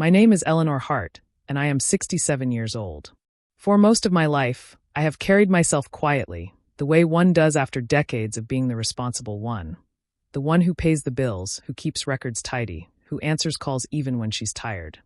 My name is Eleanor Hart, and I am 67 years old. For most of my life, I have carried myself quietly, the way one does after decades of being the responsible one. The one who pays the bills, who keeps records tidy, who answers calls even when she's tired.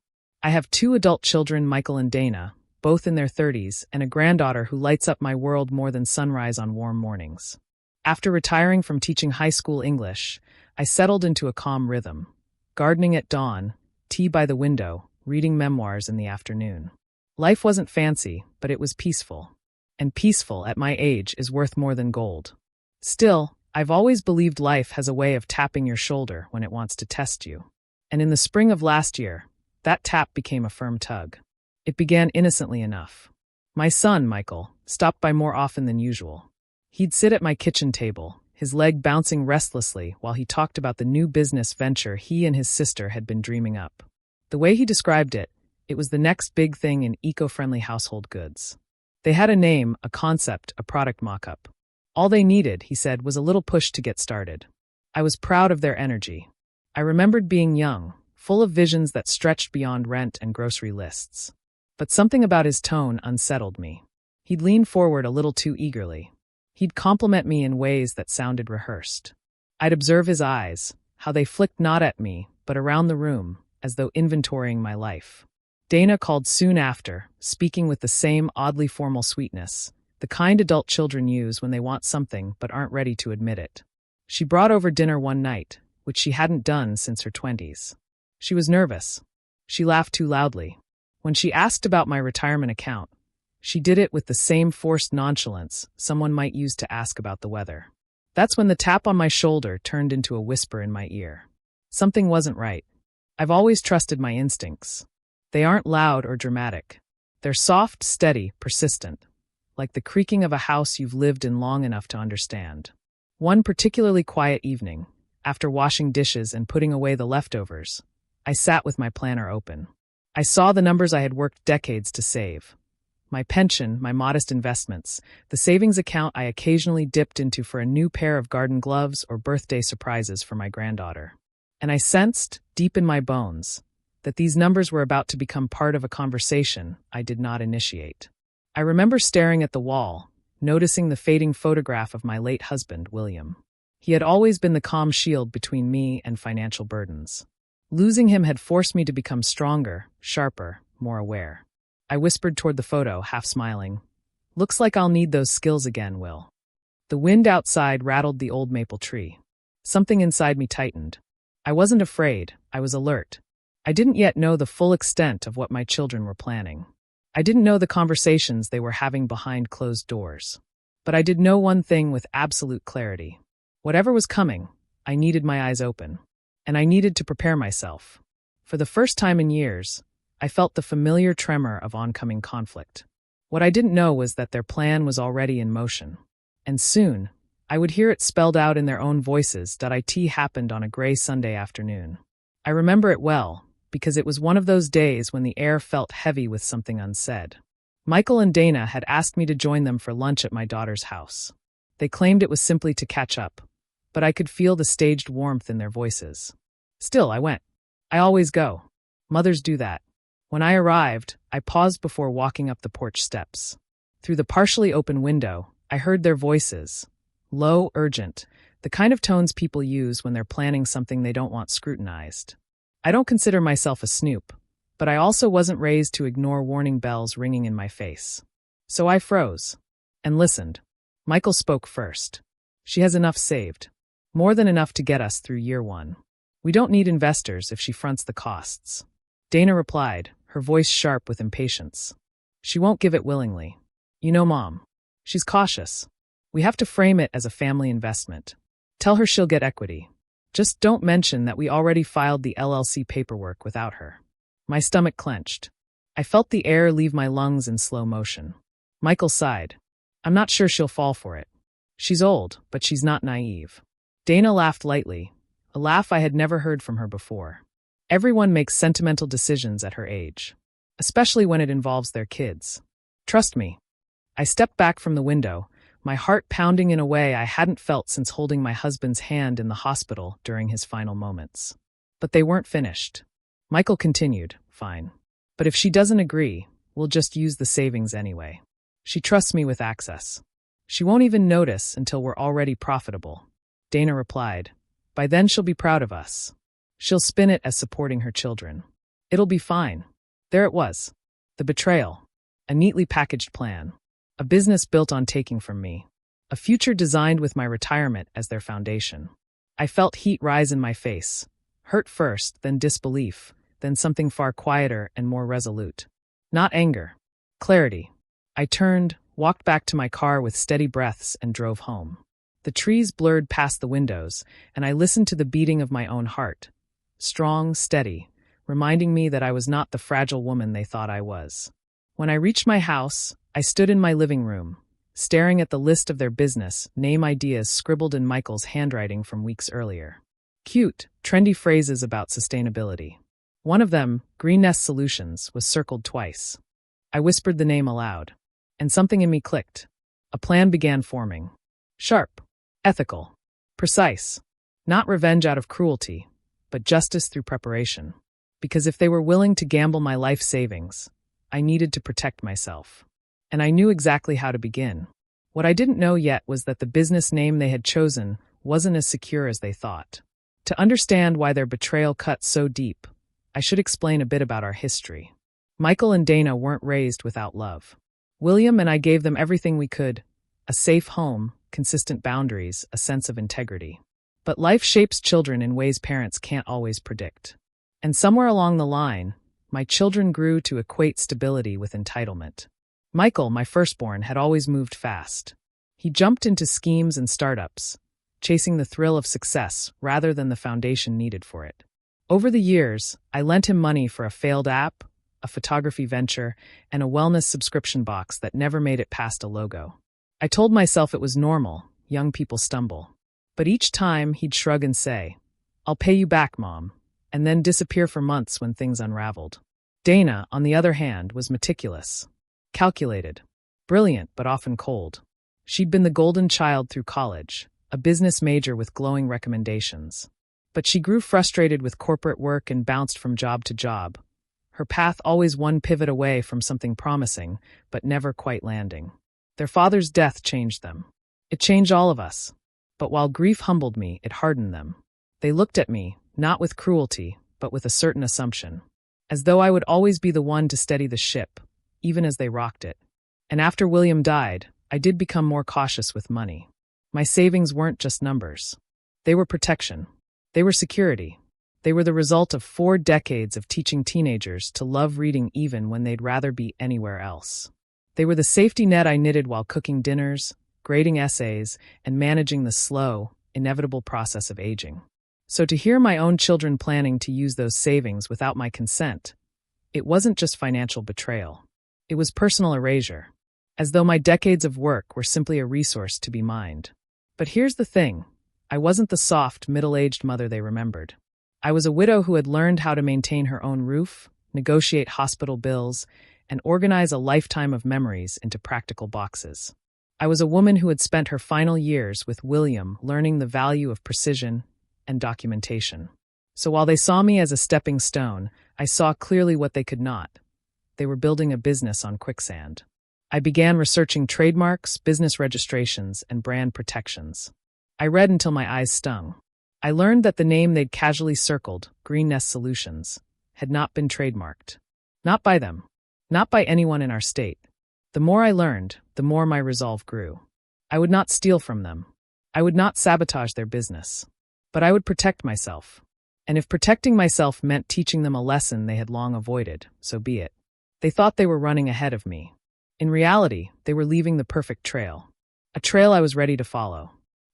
I have 2 adult children, Michael and Dana, both in their 30s, and a granddaughter who lights up my world more than sunrise on warm mornings. After retiring from teaching high school English, I settled into a calm rhythm. Gardening at dawn, tea by the window, reading memoirs in the afternoon. Life wasn't fancy, but it was peaceful. And peaceful, at my age, is worth more than gold. Still, I've always believed life has a way of tapping your shoulder when it wants to test you. And in the spring of last year, that tap became a firm tug. It began innocently enough. My son, Michael, stopped by more often than usual. He'd sit at my kitchen table, his leg bouncing restlessly while he talked about the new business venture he and his sister had been dreaming up. The way he described it, it was the next big thing in eco-friendly household goods. They had a name, a concept, a product mock-up. All they needed, he said, was a little push to get started. I was proud of their energy. I remembered being young, full of visions that stretched beyond rent and grocery lists. But something about his tone unsettled me. He'd lean forward a little too eagerly. He'd compliment me in ways that sounded rehearsed. I'd observe his eyes, how they flicked not at me, but around the room, as though inventorying my life. Dana called soon after, speaking with the same oddly formal sweetness, the kind adult children use when they want something but aren't ready to admit it. She brought over dinner one night, which she hadn't done since her 20s. She was nervous. She laughed too loudly. When she asked about my retirement account, she did it with the same forced nonchalance someone might use to ask about the weather. That's when the tap on my shoulder turned into a whisper in my ear. Something wasn't right. I've always trusted my instincts. They aren't loud or dramatic. They're soft, steady, persistent, like the creaking of a house you've lived in long enough to understand. One particularly quiet evening, after washing dishes and putting away the leftovers, I sat with my planner open. I saw the numbers I had worked decades to save. My pension, my modest investments, the savings account I occasionally dipped into for a new pair of garden gloves or birthday surprises for my granddaughter. And I sensed, deep in my bones, that these numbers were about to become part of a conversation I did not initiate. I remember staring at the wall, noticing the fading photograph of my late husband, William. He had always been the calm shield between me and financial burdens. Losing him had forced me to become stronger, sharper, more aware. I whispered toward the photo, half smiling. "Looks like I'll need those skills again, Will." The wind outside rattled the old maple tree. Something inside me tightened. I wasn't afraid, I was alert. I didn't yet know the full extent of what my children were planning. I didn't know the conversations they were having behind closed doors. But I did know one thing with absolute clarity. Whatever was coming, I needed my eyes open. And I needed to prepare myself. For the first time in years, I felt the familiar tremor of oncoming conflict. What I didn't know was that their plan was already in motion. And soon, I would hear it spelled out in their own voices. It happened on a gray Sunday afternoon. I remember it well, because it was one of those days when the air felt heavy with something unsaid. Michael and Dana had asked me to join them for lunch at my daughter's house. They claimed it was simply to catch up, but I could feel the staged warmth in their voices. Still, I went. I always go. Mothers do that. When I arrived, I paused before walking up the porch steps. Through the partially open window, I heard their voices. Low, urgent, the kind of tones people use when they're planning something they don't want scrutinized. I don't consider myself a snoop, but I also wasn't raised to ignore warning bells ringing in my face. So I froze and listened. Michael spoke first. "She has enough saved. More than enough to get us through year one. We don't need investors if she fronts the costs." Dana replied, her voice sharp with impatience. "She won't give it willingly. You know, Mom. She's cautious. We have to frame it as a family investment. Tell her she'll get equity. Just don't mention that we already filed the LLC paperwork without her." My stomach clenched. I felt the air leave my lungs in slow motion. Michael sighed. "I'm not sure she'll fall for it. She's old, but she's not naive." Dana laughed lightly, a laugh I had never heard from her before. Everyone makes sentimental decisions at her age, especially when it involves their kids. Trust me. I stepped back from the window, my heart pounding in a way I hadn't felt since holding my husband's hand in the hospital during his final moments. But they weren't finished. Michael continued, fine. But if she doesn't agree, we'll just use the savings anyway. She trusts me with access. She won't even notice until we're already profitable. Dana replied. By then she'll be proud of us. She'll spin it as supporting her children. It'll be fine. There it was. The betrayal. A neatly packaged plan. A business built on taking from me. A future designed with my retirement as their foundation. I felt heat rise in my face. Hurt first, then disbelief, then something far quieter and more resolute. Not anger. Clarity. I turned, walked back to my car with steady breaths and drove home. The trees blurred past the windows, and I listened to the beating of my own heart. Strong, steady, reminding me that I was not the fragile woman they thought I was. When I reached my house, I stood in my living room, staring at the list of their business, name ideas scribbled in Michael's handwriting from weeks earlier. Cute, trendy phrases about sustainability. One of them, Green Nest Solutions, was circled twice. I whispered the name aloud, and something in me clicked. A plan began forming. Sharp, ethical, precise. Not revenge out of cruelty, but justice through preparation. Because if they were willing to gamble my life savings, I needed to protect myself. And I knew exactly how to begin. What I didn't know yet was that the business name they had chosen wasn't as secure as they thought. To understand why their betrayal cut so deep, I should explain a bit about our history. Michael and Dana weren't raised without love. William and I gave them everything we could: a safe home, consistent boundaries, a sense of integrity. But life shapes children in ways parents can't always predict. And somewhere along the line, my children grew to equate stability with entitlement. Michael, my firstborn, had always moved fast. He jumped into schemes and startups, chasing the thrill of success rather than the foundation needed for it. Over the years, I lent him money for a failed app, a photography venture, and a wellness subscription box that never made it past a logo. I told myself it was normal, young people stumble. But each time he'd shrug and say, "I'll pay you back, Mom," and then disappear for months when things unraveled. Dana, on the other hand, was meticulous. Calculated. Brilliant, but often cold. She'd been the golden child through college, a business major with glowing recommendations. But she grew frustrated with corporate work and bounced from job to job. Her path always one pivot away from something promising, but never quite landing. Their father's death changed them. It changed all of us. But while grief humbled me, it hardened them. They looked at me, not with cruelty, but with a certain assumption. As though I would always be the one to steady the ship, even as they rocked it. And after William died, I did become more cautious with money. My savings weren't just numbers. They were protection. They were security. They were the result of 4 decades of teaching teenagers to love reading even when they'd rather be anywhere else. They were the safety net I knitted while cooking dinners, grading essays, and managing the slow, inevitable process of aging. So to hear my own children planning to use those savings without my consent, it wasn't just financial betrayal. It was personal erasure, as though my decades of work were simply a resource to be mined. But here's the thing. I wasn't the soft, middle-aged mother they remembered. I was a widow who had learned how to maintain her own roof, negotiate hospital bills, and organize a lifetime of memories into practical boxes. I was a woman who had spent her final years with William learning the value of precision and documentation. So while they saw me as a stepping stone, I saw clearly what they could not. They were building a business on quicksand. I began researching trademarks, business registrations, and brand protections. I read until my eyes stung. I learned that the name they'd casually circled, Green Nest Solutions, had not been trademarked. Not by them. Not by anyone in our state. The more I learned, the more my resolve grew. I would not steal from them. I would not sabotage their business. But I would protect myself. And if protecting myself meant teaching them a lesson they had long avoided, so be it. They thought they were running ahead of me. In reality, they were leaving the perfect trail. A trail I was ready to follow.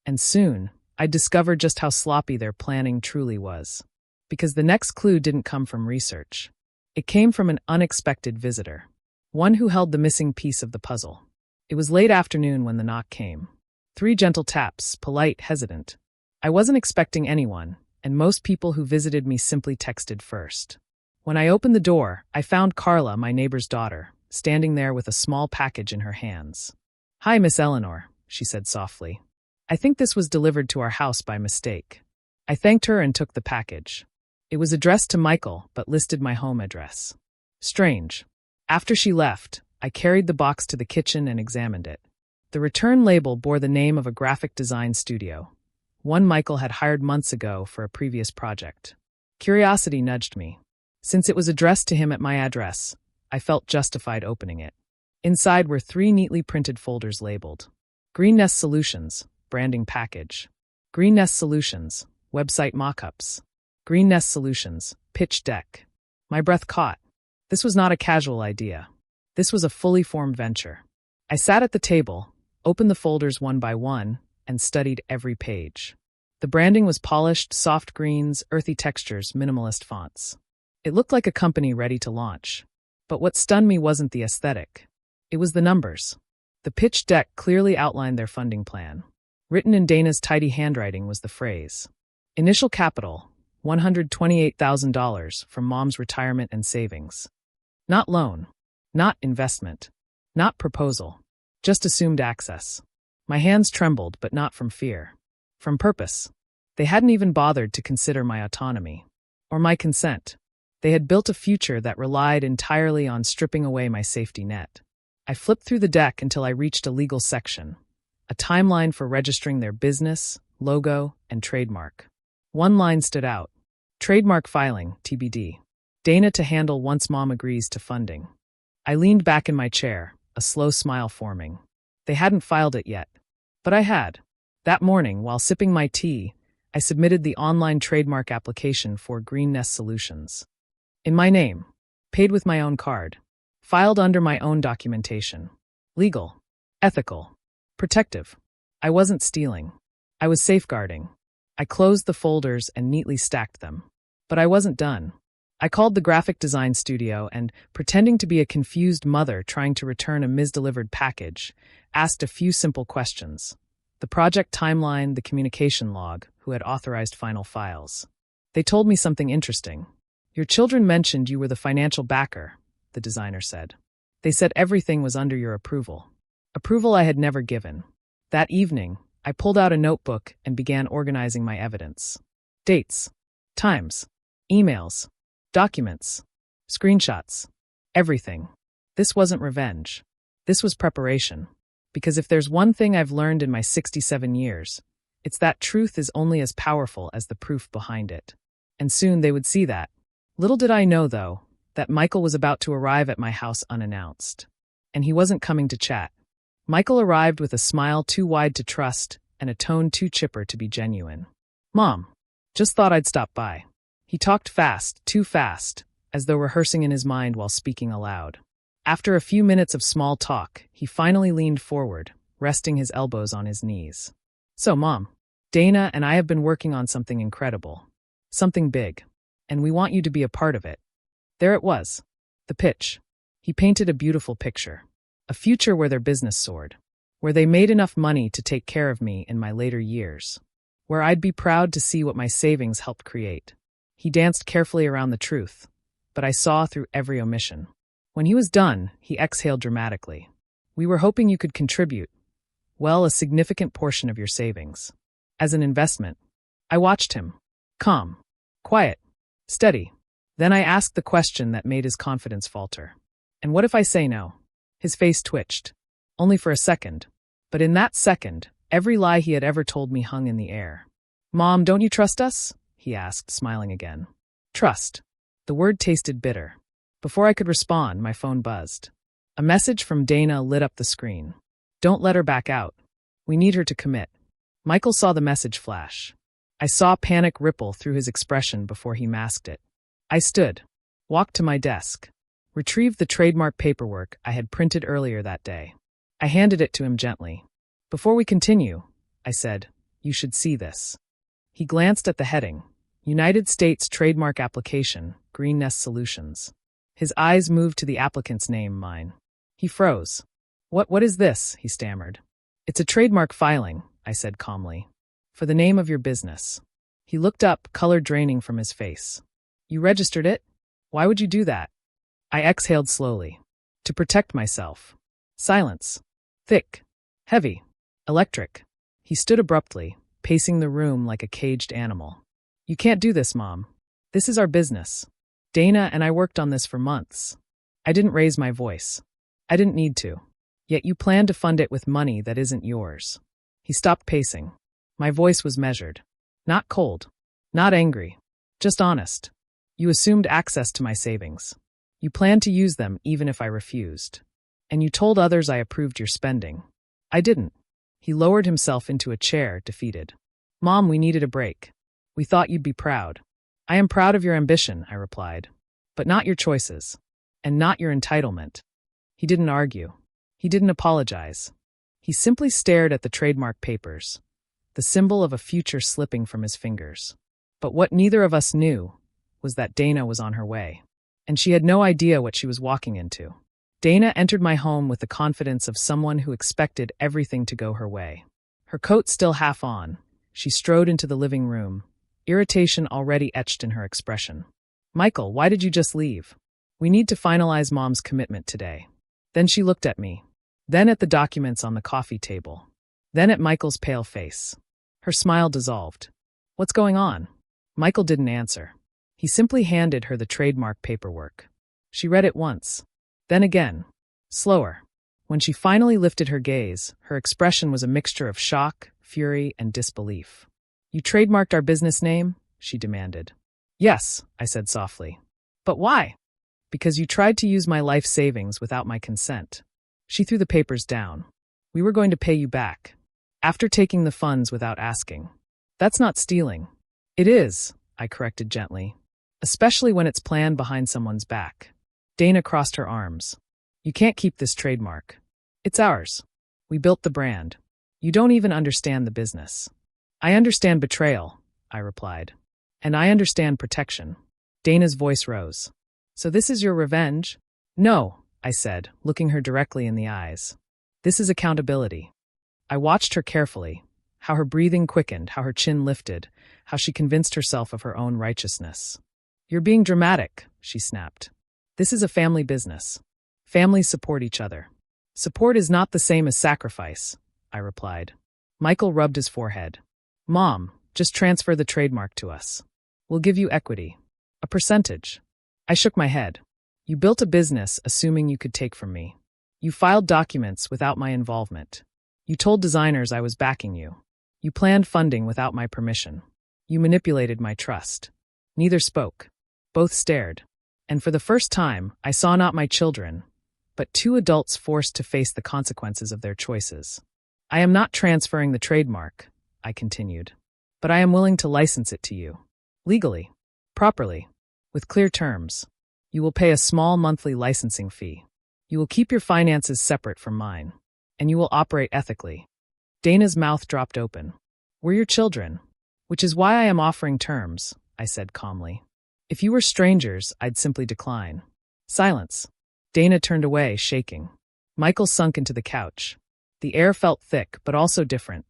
And soon, I discovered just how sloppy their planning truly was. Because the next clue didn't come from research. It came from an unexpected visitor. One who held the missing piece of the puzzle. It was late afternoon when the knock came. 3 gentle taps, polite, hesitant. I wasn't expecting anyone, and most people who visited me simply texted first. When I opened the door, I found Carla, my neighbor's daughter, standing there with a small package in her hands. "Hi, Miss Eleanor," she said softly. "I think this was delivered to our house by mistake." I thanked her and took the package. It was addressed to Michael, but listed my home address. Strange. After she left, I carried the box to the kitchen and examined it. The return label bore the name of a graphic design studio, one Michael had hired months ago for a previous project. Curiosity nudged me. Since it was addressed to him at my address, I felt justified opening it. Inside were 3 neatly printed folders labeled Green Nest Solutions, Branding Package. Green Nest Solutions, Website Mockups. Green Nest Solutions, Pitch Deck. My breath caught. This was not a casual idea. This was a fully formed venture. I sat at the table, opened the folders one by one, and studied every page. The branding was polished, soft greens, earthy textures, minimalist fonts. It looked like a company ready to launch. But what stunned me wasn't the aesthetic. It was the numbers. The pitch deck clearly outlined their funding plan. Written in Dana's tidy handwriting was the phrase. Initial capital, $128,000 from mom's retirement and savings. Not loan. Not investment. Not proposal. Just assumed access. My hands trembled, but not from fear. From purpose. They hadn't even bothered to consider my autonomy. Or my consent. They had built a future that relied entirely on stripping away my safety net. I flipped through the deck until I reached a legal section. A timeline for registering their business, logo, and trademark. One line stood out. Trademark filing, TBD. Dana to handle once mom agrees to funding. I leaned back in my chair, a slow smile forming. They hadn't filed it yet. But I had. That morning, while sipping my tea, I submitted the online trademark application for Green Nest Solutions. In my name. Paid with my own card. Filed under my own documentation. Legal. Ethical. Protective. I wasn't stealing. I was safeguarding. I closed the folders and neatly stacked them. But I wasn't done. I called the graphic design studio and, pretending to be a confused mother trying to return a misdelivered package, asked a few simple questions. The project timeline, the communication log, who had authorized final files. They told me something interesting. Your children mentioned you were the financial backer, the designer said. They said everything was under your approval. Approval I had never given. That evening, I pulled out a notebook and began organizing my evidence. Dates. Times. Emails. Documents. Screenshots. Everything. This wasn't revenge. This was preparation. Because if there's one thing I've learned in my 67 years, it's that truth is only as powerful as the proof behind it. And soon they would see that. Little did I know, though, that Michael was about to arrive at my house unannounced. And he wasn't coming to chat. Michael arrived with a smile too wide to trust and a tone too chipper to be genuine. Mom, just thought I'd stop by. He talked fast, too fast, as though rehearsing in his mind while speaking aloud. After a few minutes of small talk, he finally leaned forward, resting his elbows on his knees. So, Mom, Dana and I have been working on something incredible. Something big. And we want you to be a part of it. There it was. The pitch. He painted a beautiful picture. A future where their business soared. Where they made enough money to take care of me in my later years. Where I'd be proud to see what my savings helped create. He danced carefully around the truth, but I saw through every omission. When he was done, he exhaled dramatically. We were hoping you could contribute, well, a significant portion of your savings. As an investment. I watched him. Calm. Quiet. Steady. Then I asked the question that made his confidence falter. And what if I say no? His face twitched. Only for a second. But in that second, every lie he had ever told me hung in the air. Mom, don't you trust us? He asked, smiling again. Trust. The word tasted bitter. Before I could respond, my phone buzzed. A message from Dana lit up the screen. Don't let her back out. We need her to commit. Michael saw the message flash. I saw panic ripple through his expression before he masked it. I stood, walked to my desk, retrieved the trademark paperwork I had printed earlier that day. I handed it to him gently. Before we continue, I said, you should see this. He glanced at the heading, United States Trademark Application, Green Nest Solutions. His eyes moved to the applicant's name, mine. He froze. What is this? He stammered. It's a trademark filing, I said calmly. For the name of your business. He looked up, color draining from his face. You registered it? Why would you do that? I exhaled slowly. To protect myself. Silence. Thick. Heavy. Electric. He stood abruptly, pacing the room like a caged animal. You can't do this, Mom. This is our business. Dana and I worked on this for months. I didn't raise my voice. I didn't need to. Yet you plan to fund it with money that isn't yours. He stopped pacing. My voice was measured. Not cold. Not angry. Just honest. You assumed access to my savings. You planned to use them even if I refused. And you told others I approved your spending. I didn't. He lowered himself into a chair, defeated. Mom, we needed a break. We thought you'd be proud. I am proud of your ambition, I replied. But not your choices. And not your entitlement. He didn't argue. He didn't apologize. He simply stared at the trademark papers, the symbol of a future slipping from his fingers. But what neither of us knew was that Dana was on her way. And she had no idea what she was walking into. Dana entered my home with the confidence of someone who expected everything to go her way. Her coat still half on, she strode into the living room, irritation already etched in her expression. Michael, why did you just leave? We need to finalize Mom's commitment today. Then she looked at me. Then at the documents on the coffee table. Then at Michael's pale face. Her smile dissolved. What's going on? Michael didn't answer. He simply handed her the trademark paperwork. She read it once. Then again. Slower. When she finally lifted her gaze, her expression was a mixture of shock, fury, and disbelief. You trademarked our business name? She demanded. Yes, I said softly. But why? Because you tried to use my life savings without my consent. She threw the papers down. We were going to pay you back. After taking the funds without asking. That's not stealing. It is, I corrected gently. Especially when it's planned behind someone's back. Dana crossed her arms. You can't keep this trademark. It's ours. We built the brand. You don't even understand the business. I understand betrayal, I replied. And I understand protection. Dana's voice rose. So this is your revenge? No, I said, looking her directly in the eyes. This is accountability. I watched her carefully, how her breathing quickened, how her chin lifted, how she convinced herself of her own righteousness. You're being dramatic, she snapped. This is a family business. Families support each other. Support is not the same as sacrifice, I replied. Michael rubbed his forehead. Mom, just transfer the trademark to us. We'll give you equity. A percentage. I shook my head. You built a business assuming you could take from me. You filed documents without my involvement. You told designers I was backing you. You planned funding without my permission. You manipulated my trust. Neither spoke. Both stared. And for the first time, I saw not my children, but two adults forced to face the consequences of their choices. I am not transferring the trademark, I continued, but I am willing to license it to you. Legally. Properly. With clear terms. You will pay a small monthly licensing fee. You will keep your finances separate from mine. And you will operate ethically. Dana's mouth dropped open. We're your children. Which is why I am offering terms, I said calmly. If you were strangers, I'd simply decline. Silence. Dana turned away, shaking. Michael sunk into the couch. The air felt thick, but also different,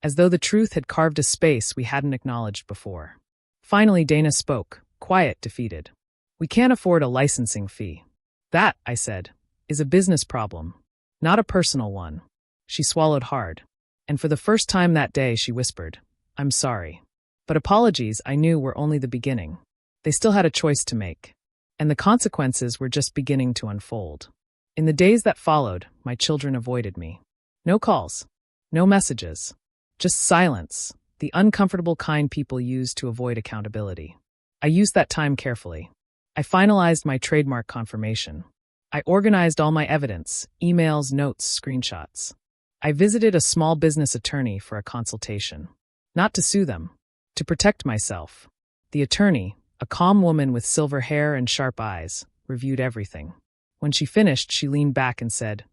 as though the truth had carved a space we hadn't acknowledged before. Finally, Dana spoke, quiet, defeated. We can't afford a licensing fee. That, I said, is a business problem, not a personal one. She swallowed hard. And for the first time that day, she whispered, I'm sorry. But apologies, I knew, were only the beginning. They still had a choice to make. And the consequences were just beginning to unfold. In the days that followed, my children avoided me. No calls. No messages. Just silence, the uncomfortable kind people use to avoid accountability. I used that time carefully. I finalized my trademark confirmation. I organized all my evidence, emails, notes, screenshots. I visited a small business attorney for a consultation. Not to sue them, to protect myself. The attorney, a calm woman with silver hair and sharp eyes, reviewed everything. When she finished, she leaned back and said,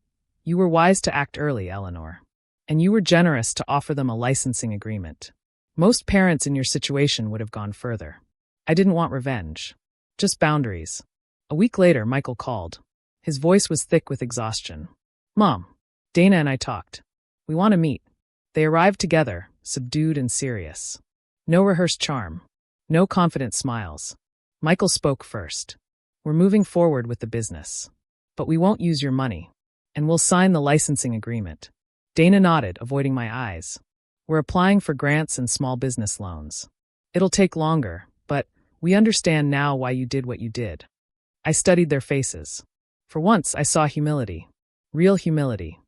You were wise to act early, Eleanor. And you were generous to offer them a licensing agreement. Most parents in your situation would have gone further. I didn't want revenge. Just boundaries. A week later, Michael called. His voice was thick with exhaustion. Mom, Dana and I talked. We want to meet. They arrived together, subdued and serious. No rehearsed charm. No confident smiles. Michael spoke first. We're moving forward with the business. But we won't use your money. And we'll sign the licensing agreement. Dana nodded, avoiding my eyes. We're applying for grants and small business loans. It'll take longer, but We understand now why you did what you did. I studied their faces. For once, I saw humility. Real humility.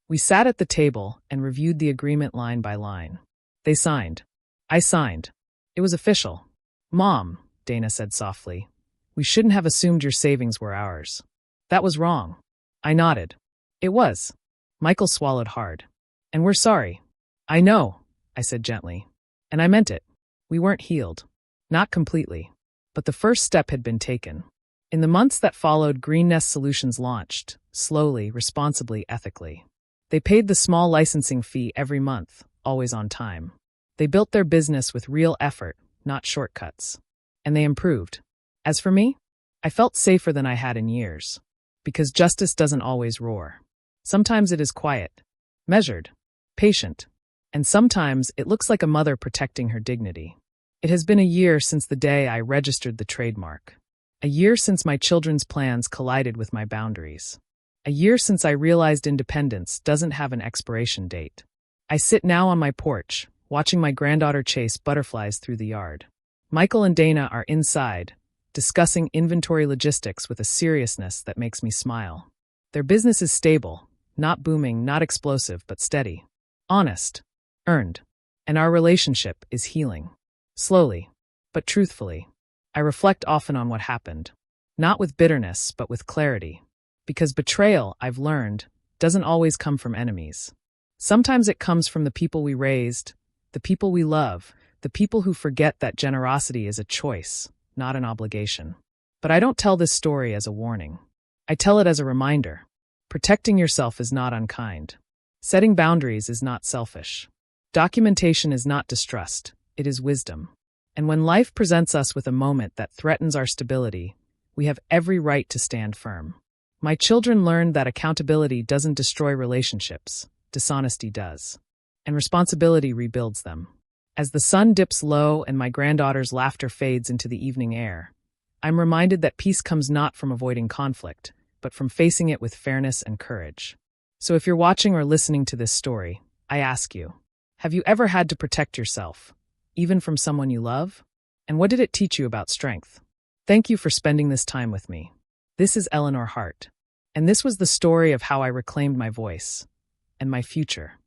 We sat at the table and reviewed the agreement line by line. They signed. I signed. It was official. Mom, Dana said softly, we shouldn't have assumed your savings were ours. That was wrong. I nodded. It was. Michael swallowed hard. And we're sorry. I know, I said gently. And I meant it. We weren't healed. Not completely. But the first step had been taken. In the months that followed, Green Nest Solutions launched, slowly, responsibly, ethically. They paid the small licensing fee every month, always on time. They built their business with real effort, not shortcuts. And they improved. As for me, I felt safer than I had in years. Because justice doesn't always roar. Sometimes it is quiet, measured, patient. And sometimes it looks like a mother protecting her dignity. It has been a year since the day I registered the trademark. A year since my children's plans collided with my boundaries. A year since I realized independence doesn't have an expiration date. I sit now on my porch, watching my granddaughter chase butterflies through the yard. Michael and Dana are inside, discussing inventory logistics with a seriousness that makes me smile. Their business is stable, not booming, not explosive, but steady. Honest. Earned. And our relationship is healing. Slowly, but truthfully. I reflect often on what happened. Not with bitterness, but with clarity. Because betrayal, I've learned, doesn't always come from enemies. Sometimes it comes from the people we raised, the people we love, the people who forget that generosity is a choice, not an obligation. But I don't tell this story as a warning. I tell it as a reminder. Protecting yourself is not unkind. Setting boundaries is not selfish. Documentation is not distrust, it is wisdom. And when life presents us with a moment that threatens our stability, we have every right to stand firm. My children learned that accountability doesn't destroy relationships, dishonesty does. And responsibility rebuilds them. As the sun dips low and my granddaughter's laughter fades into the evening air, I'm reminded that peace comes not from avoiding conflict, but from facing it with fairness and courage. So if you're watching or listening to this story, I ask you, have you ever had to protect yourself, even from someone you love? And what did it teach you about strength? Thank you for spending this time with me. This is Eleanor Hart, and this was the story of how I reclaimed my voice and my future.